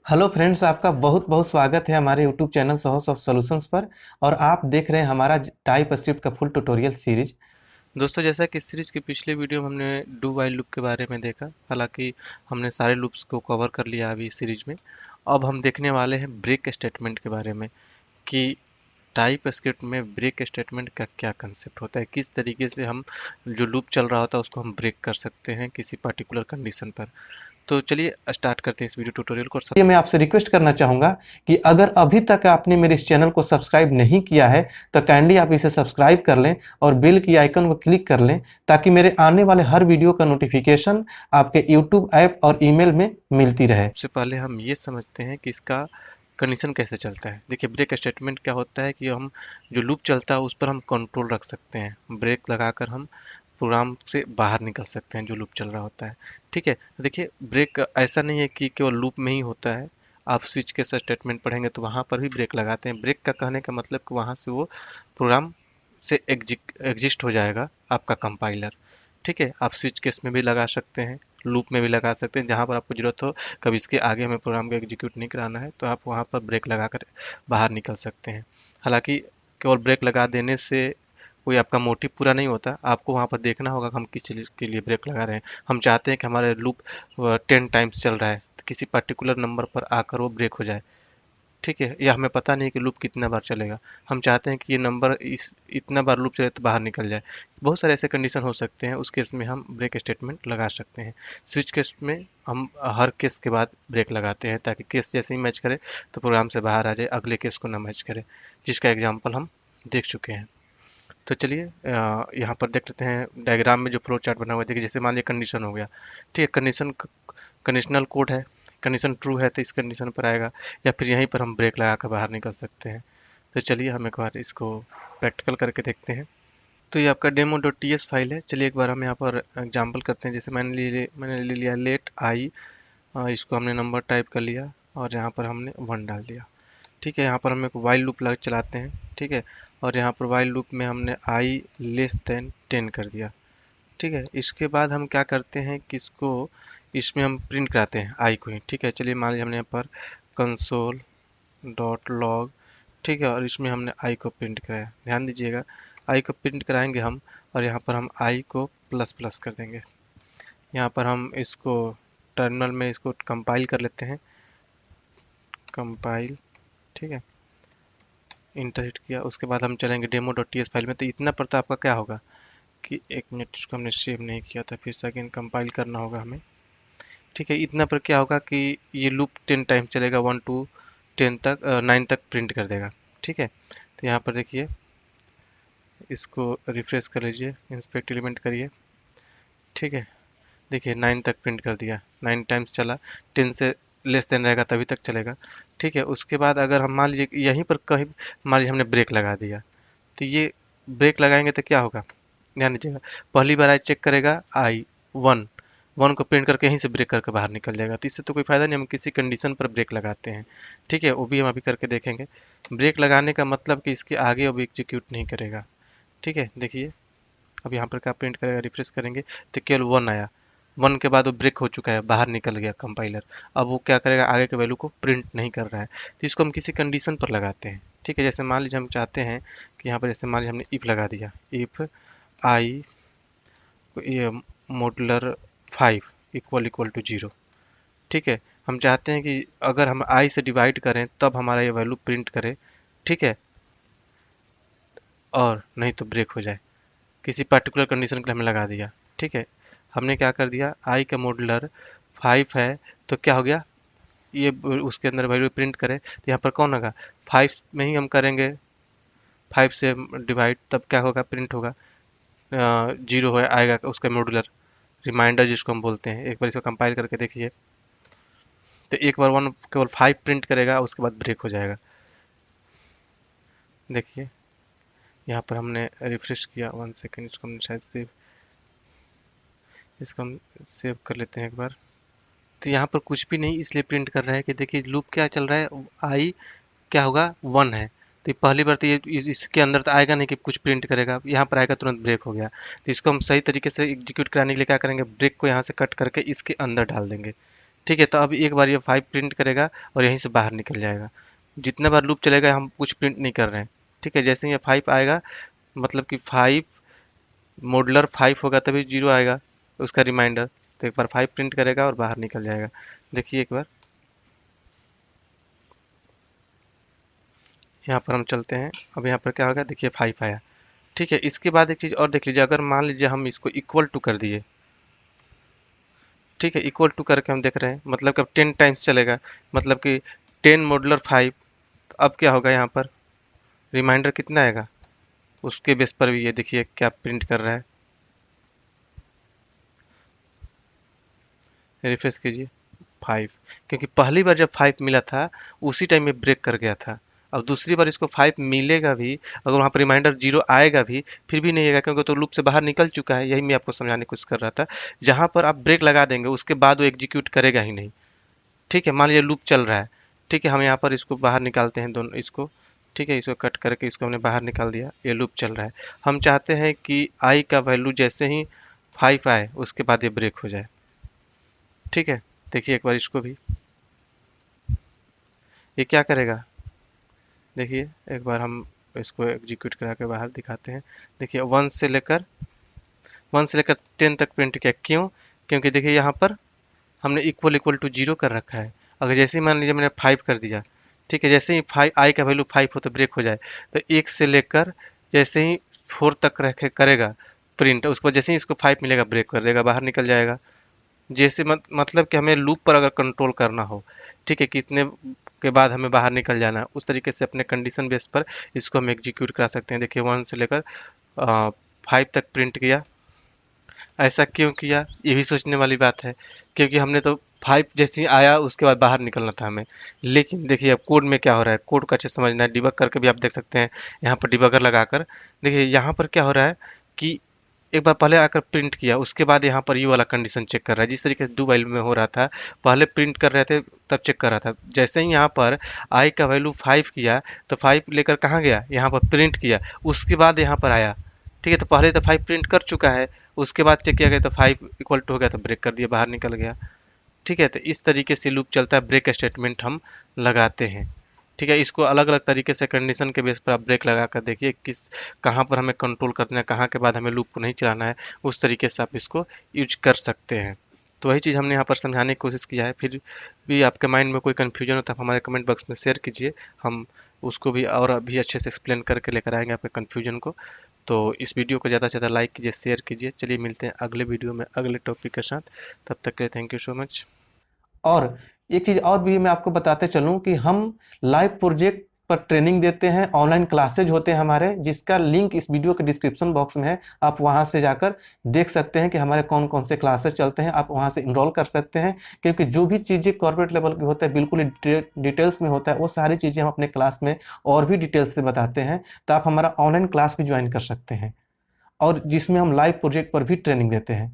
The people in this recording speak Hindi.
हेलो फ्रेंड्स, आपका बहुत बहुत स्वागत है हमारे YouTube channel source of solutions पर। और आप देख रहे हैं हमारा टाइप स्क्रिप्ट का फुल ट्यूटोरियल सीरीज। दोस्तों, जैसा कि सीरीज के पिछले वीडियो में हमने डू वाइल लूप के बारे में देखा, हालांकि हमने सारे लूप्स को कवर कर लिया अभी सीरीज में। अब हम देखने वाले हैं ब्रेक स्टेटमेंट के बारे में कि टाइप स्क्रिप्ट में ब्रेक स्टेटमेंट का क्या कंसेप्ट होता है, किस तरीके से हम जो लूप चल रहा होता है उसको हम ब्रेक कर सकते हैं किसी पर्टिकुलर कंडीशन पर। तो चलिए स्टार्ट करते हैं इस वीडियो ट्यूटोरियल को। ये मैं आपसे रिक्वेस्ट करना चाहूँगा कि अगर अभी तक आपने मेरे इस चैनल को सब्सक्राइब नहीं किया है तो काइंडली आप इसे सब्सक्राइब कर लें और बेल की आइकन को क्लिक कर लें, ताकि मेरे आने वाले हर वीडियो का नोटिफिकेशन आपके यूट्यूब ऐप और ईमेल में मिलती रहे। सबसे पहले हम ये समझते हैं कि इसका कंडीशन कैसे चलता है। देखिए, ब्रेक स्टेटमेंट क्या होता है कि हम जो लूप चलता है उस पर हम कंट्रोल रख सकते हैं। ब्रेक लगाकर हम प्रोग्राम से बाहर निकल सकते हैं जो लूप चल रहा होता है। ठीक है, देखिए ब्रेक ऐसा नहीं है कि केवल लूप में ही होता है। आप स्विच के स्टेटमेंट पढ़ेंगे तो वहाँ पर भी ब्रेक लगाते हैं। ब्रेक का कहने का मतलब कि वहाँ से वो प्रोग्राम से एग्जिस्ट हो जाएगा आपका कंपाइलर। ठीक है, आप स्विच केस में भी लगा सकते हैं, लूप में भी लगा सकते हैं, जहाँ पर आपको जरूरत हो। कभी इसके आगे हमें प्रोग्राम को एग्जीक्यूट नहीं कराना है तो आप वहाँ पर ब्रेक लगाकर बाहर निकल सकते हैं। हालांकि केवल ब्रेक लगा देने से कोई आपका मोटिव पूरा नहीं होता। आपको वहाँ पर देखना होगा कि हम किस चीज़ के लिए ब्रेक लगा रहे हैं। हम चाहते हैं कि हमारे लूप 10 टाइम्स चल रहा है तो किसी पर्टिकुलर नंबर पर आकर वो ब्रेक हो जाए। ठीक है, या हमें पता नहीं कि लूप कितना बार चलेगा, हम चाहते हैं कि ये नंबर इस इतना बार लूप चले तो बाहर निकल जाए। बहुत सारे ऐसे कंडीशन हो सकते हैं, उस केस में हम ब्रेक स्टेटमेंट लगा सकते हैं। स्विच केस में हम हर केस के बाद ब्रेक लगाते हैं ताकि केस जैसे ही मैच करे तो प्रोग्राम से बाहर आ जाए, अगले केस को ना मैच करे, जिसका एग्जाम्पल हम देख चुके हैं। तो चलिए यहाँ पर देख लेते हैं डायग्राम में जो फ्लो चार्ट बना हुआ है। देखिए, जैसे मान लिया कंडीशन हो गया। ठीक है, कंडीशनल कोड है, कंडीशन ट्रू है तो इस कंडीशन पर आएगा, या फिर यहीं पर हम ब्रेक लगा कर बाहर निकल सकते हैं। तो चलिए हम एक बार इसको प्रैक्टिकल करके देखते हैं। तो ये आपका demo dot T S file है। चलिए एक बार हम यहाँ पर एग्जाम्पल करते हैं। जैसे मैंने ले लिया लेट आई, इसको हमने नंबर टाइप कर लिया और यहाँ पर हमने 1 डाल दिया। ठीक है, यहाँ पर हम एक वाइल लूप लग चलाते हैं। ठीक है, और यहाँ पर वाइल लूप में हमने आई लेस देन 10 कर दिया। ठीक है, इसके बाद हम क्या करते हैं कि इसको इसमें हम प्रिंट कराते हैं आई को ही। ठीक है, चलिए मान लीजिए हमने यहाँ पर कंसोल डॉट लॉग, ठीक है, और इसमें हमने आई को प्रिंट कराया। ध्यान दीजिएगा, आई को प्रिंट कराएंगे हम, और यहाँ पर हम आई को प्लस प्लस कर देंगे। यहाँ पर हम इसको टर्मिनल में इसको कंपाइल कर लेते हैं। कंपाइल, ठीक है, इंटर हिट किया। उसके बाद हम चलेंगे demo dot T S file में। तो इतना पर तो आपका क्या होगा कि एक मिनट, इसको हमने सेव नहीं किया था, फिर से अगेन कंपाइल करना होगा हमें। ठीक है, इतना पर क्या होगा कि ये लूप 10 टाइम चलेगा, 1 to 10 तक 9 तक प्रिंट कर देगा। ठीक है, तो यहाँ पर देखिए, इसको रिफ्रेश कर लीजिए, इंस्पेक्ट एलिमेंट करिए। ठीक है, देखिए 9 तक प्रिंट कर दिया, 9 टाइम्स चला। 10 से लेस देन रहेगा तभी तक चलेगा। ठीक है, उसके बाद अगर हम मान लीजिए यहीं पर कहीं मान लीजिए हमने ब्रेक लगा दिया, तो ये ब्रेक लगाएंगे तो क्या होगा, ध्यान दीजिएगा। पहली बार आई चेक करेगा, आई वन वन को प्रिंट करके यहीं से ब्रेक करके बाहर निकल जाएगा। तो इससे तो कोई फायदा नहीं, हम किसी कंडीशन पर ब्रेक लगाते हैं। ठीक है, वो भी हम अभी करके देखेंगे। ब्रेक लगाने का मतलब कि इसके आगे अब एग्जीक्यूट नहीं करेगा। ठीक है, देखिए अब यहाँ पर क्या प्रिंट करेगा, रिफ्रेश करेंगे तो केवल 1 आया। 1 के बाद वो ब्रेक हो चुका है, बाहर निकल गया कंपाइलर। अब वो क्या करेगा, आगे के वैल्यू को प्रिंट नहीं कर रहा है। तो इसको हम किसी कंडीशन पर लगाते हैं। ठीक है, जैसे मान लीजिए हम चाहते हैं कि यहाँ पर जैसे मान लीजिए हमने इफ लगा दिया, इफ आई ये मॉडुलर 5 इक्वल टू 0। ठीक है, हम चाहते हैं कि अगर हम आई से डिवाइड करें तब हमारा ये वैल्यू प्रिंट करे। ठीक है, और नहीं तो ब्रेक हो जाए। किसी पर्टिकुलर कंडीशन के लिए हमने लगा दिया। ठीक है, हमने क्या कर दिया, आई का मॉडुलर 5 है तो क्या हो गया, ये उसके अंदर वैल्यू प्रिंट करे तो यहाँ पर कौन होगा, 5 में ही हम करेंगे। 5 से डिवाइड तब क्या होगा, प्रिंट होगा 0 है आएगा उसका मॉडुलर, रिमाइंडर जिसको हम बोलते हैं। एक बार इसको कंपाइल करके देखिए, तो एक बार 1 केवल 5 प्रिंट करेगा, उसके बाद ब्रेक हो जाएगा। देखिए यहाँ पर हमने रिफ्रेश किया, 1 सेकेंड, इसको हमने शायद सेव, इसको हम सेव कर लेते हैं एक बार। तो यहाँ पर कुछ भी नहीं इसलिए प्रिंट कर रहा है कि देखिए लूप क्या चल रहा है, आई क्या होगा 1 है। तो पहली बार तो ये इसके अंदर तो आएगा नहीं कि कुछ प्रिंट करेगा, यहाँ पर आएगा तुरंत ब्रेक हो गया। तो इसको हम सही तरीके से एग्जीक्यूट कराने के लिए क्या करेंगे, ब्रेक को यहाँ से कट करके इसके अंदर डाल देंगे। ठीक है, तो अब एक बार ये 5 प्रिंट करेगा और यहीं से बाहर निकल जाएगा। जितना बार लूप चलेगा हम कुछ प्रिंट नहीं कर रहे हैं। ठीक है, जैसे ही ये 5 आएगा, मतलब कि 5 मॉडुलर 5 होगा तभी 0 आएगा उसका रिमाइंडर। तो एक बार 5 प्रिंट करेगा और बाहर निकल जाएगा। देखिए एक बार यहाँ पर हम चलते हैं। अब यहाँ पर क्या होगा, देखिए 5 आया। ठीक है, इसके बाद एक चीज़ और देख लीजिए, अगर मान लीजिए हम इसको इक्वल टू कर दिए। ठीक है, इक्वल टू करके हम देख रहे हैं, मतलब कि अब 10 टाइम्स चलेगा, मतलब कि 10 मॉडुलर 5। अब क्या होगा, यहाँ पर रिमाइंडर कितना आएगा, उसके बेस पर भी ये देखिए क्या प्रिंट कर रहा है। रिफ्रेश कीजिए, 5। क्योंकि पहली बार जब 5 मिला था उसी टाइम में ब्रेक कर गया था। अब दूसरी बार इसको 5 मिलेगा भी, अगर वहाँ पर रिमाइंडर 0 आएगा भी, फिर भी नहीं आएगा, क्योंकि तो लूप से बाहर निकल चुका है। यही मैं आपको समझाने की कोशिश कर रहा था। जहाँ पर आप ब्रेक लगा देंगे उसके बाद वो एग्जीक्यूट करेगा ही नहीं। ठीक है, मान लीजिए लूप चल रहा है। ठीक है, हम यहाँ पर इसको बाहर निकालते हैं, दोनों इसको। ठीक है, इसको कट करके इसको हमने बाहर निकाल दिया, ये लूप चल रहा है। हम चाहते हैं कि आई का वैल्यू जैसे ही 5 आए उसके बाद ये ब्रेक हो जाए। ठीक है, देखिए एक बार इसको भी, ये क्या करेगा, देखिए एक बार हम इसको एग्जीक्यूट करा के बाहर दिखाते हैं। देखिए 1 से लेकर 10 तक प्रिंट किया। क्यों? क्योंकि देखिए यहाँ पर हमने इक्वल इक्वल टू 0 कर रखा है। अगर जैसे ही मान लीजिए मैंने 5 कर दिया, ठीक है, जैसे ही 5 आई का वैल्यू 5 हो तो ब्रेक हो जाए, तो 1 से लेकर जैसे ही 4 तक रखे करेगा प्रिंट, उसको जैसे ही इसको 5 मिलेगा ब्रेक कर देगा, बाहर निकल जाएगा। जैसे मतलब कि हमें लूप पर अगर कंट्रोल करना हो, ठीक है, कितने के बाद हमें बाहर निकल जाना है, उस तरीके से अपने कंडीशन बेस पर इसको हम एग्जीक्यूट करा सकते हैं। देखिए 1 से लेकर 5 तक प्रिंट किया। ऐसा क्यों किया, ये भी सोचने वाली बात है। क्योंकि हमने तो 5 जैसे ही आया उसके बाद बाहर निकलना था हमें। लेकिन देखिए अब कोड में क्या हो रहा है, कोड को अच्छे से समझना है, डिबग करके भी आप देख सकते हैं। यहाँ पर डिबगर लगाकर देखिए यहाँ पर क्या हो रहा है कि एक बार पहले आकर प्रिंट किया, उसके बाद यहाँ पर ये वाला कंडीशन चेक कर रहा है। जिस तरीके से डू व्हाइल में हो रहा था, पहले प्रिंट कर रहे थे तब चेक कर रहा था, जैसे ही यहाँ पर आई का वैल्यू 5 किया तो 5 लेकर कहाँ गया, यहाँ पर प्रिंट किया, उसके बाद यहाँ पर आया। ठीक है, तो पहले तो 5 प्रिंट कर चुका है, उसके बाद चेक किया गया तो 5 इक्वल टू हो गया तो ब्रेक कर दिया, बाहर निकल गया। ठीक है, तो इस तरीके से लूप चलता है, ब्रेक स्टेटमेंट हम लगाते हैं। ठीक है, इसको अलग अलग तरीके से कंडीशन के बेस पर आप ब्रेक लगा कर देखिए किस कहाँ पर हमें कंट्रोल करना है, कहाँ के बाद हमें लूप को नहीं चलाना है, उस तरीके से आप इसको यूज कर सकते हैं। तो वही चीज़ हमने यहाँ पर समझाने की कोशिश किया है। फिर भी आपके माइंड में कोई कन्फ्यूजन हो तो आप हमारे कमेंट बॉक्स में शेयर कीजिए, हम उसको भी और अभी अच्छे से एक्सप्लेन करके लेकर आएंगे आपके कन्फ्यूजन को। तो इस वीडियो को ज़्यादा से ज़्यादा लाइक कीजिए, शेयर कीजिए। चलिए मिलते हैं अगले वीडियो में अगले टॉपिक के साथ। तब तक के लिए थैंक यू सो मच। और एक चीज़ और भी मैं आपको बताते चलूँ कि हम लाइव प्रोजेक्ट पर ट्रेनिंग देते हैं, ऑनलाइन क्लासेज होते हैं हमारे, जिसका लिंक इस वीडियो के डिस्क्रिप्शन बॉक्स में है। आप वहां से जाकर देख सकते हैं कि हमारे कौन कौन से क्लासेज चलते हैं, आप वहां से इनरोल कर सकते हैं। क्योंकि जो भी चीज़ें कॉर्पोरेट लेवल की होता है बिल्कुल ही डिटेल्स में होता है, वो सारी चीज़ें हम अपने क्लास में और भी डिटेल्स से बताते हैं। तो आप हमारा ऑनलाइन क्लास भी ज्वाइन कर सकते हैं, और जिसमें हम लाइव प्रोजेक्ट पर भी ट्रेनिंग देते हैं।